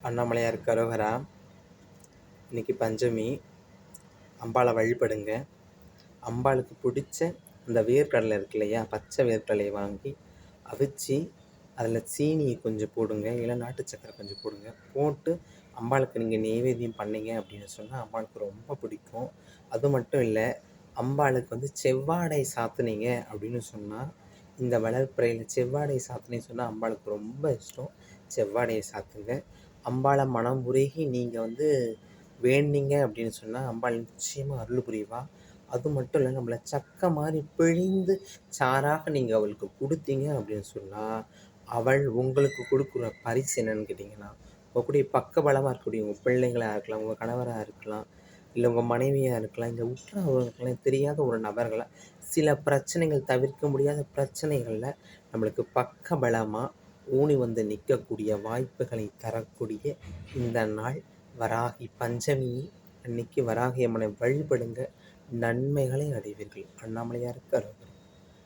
அண்ணாமலையாருக்கு அரோகரா. இன்னைக்கு பஞ்சமி. அம்பாளை வழிபடுங்க. அம்பாளுக்கு பிடிச்ச அந்த வேர்க்கடலை இருக்கு இல்லையா, பச்சை வேர்க்கடலையை வாங்கி அவிச்சு அதில் சீனி கொஞ்சம் போடுங்க, இல்லை நாட்டு சக்கரை கொஞ்சம் போடுங்க. போட்டு அம்பாளுக்கு நீங்கள் நெய்வேத்தியம் பண்ணீங்க அப்படின்னு சொன்னால் அம்பாளுக்கு ரொம்ப பிடிக்கும். அது மட்டும் இல்லை, அம்பாளுக்கு செவ்வாடை சாத்துனீங்க அப்படின்னு சொன்னால், இந்த வளர்ப்பிறையில் செவ்வாடை சாத்துனீங்கன்னு சொன்னால் அம்பாளுக்கு ரொம்ப இஷ்டம். செவ்வாடையை சாத்துங்க. அம்பாளை மனம் உருகி நீங்கள் வேண்டிங்க அப்படின்னு சொன்னால் அம்பாள் நிச்சயமாக அருள் புரிவா. அது மட்டும் இல்லை, நம்மளை சக்கை மாதிரி பிழிந்து சாராக நீங்கள் அவளுக்கு கொடுத்தீங்க அப்படின்னு சொன்னால், அவள் உங்களுக்கு கொடுக்குற பரிசு என்னன்னு கேட்டிங்கன்னா, உங்களுடைய பக்கபலமாக இருக்கக்கூடிய உங்கள் பிள்ளைகளாக இருக்கலாம், உங்கள் கணவராக இருக்கலாம், இல்லை உங்கள் மனைவியாக இருக்கலாம், இந்த உற்றவர்களுக்கெல்லாம் தெரியாத ஒரு நபர்களை சில பிரச்சனைகள், தவிர்க்க முடியாத பிரச்சனைகளில் நம்மளுக்கு பக்கபலமாக ஊனி நிற்கக்கூடிய வாய்ப்புகளை தரக்கூடிய இந்த நாள் வராகி பஞ்சமி அன்னைக்கு வராகி அம்மனை வழிபடுங்க. நன்மைகளை அடைவீர்கள். அண்ணாமலையாருக்கு அரோகரா.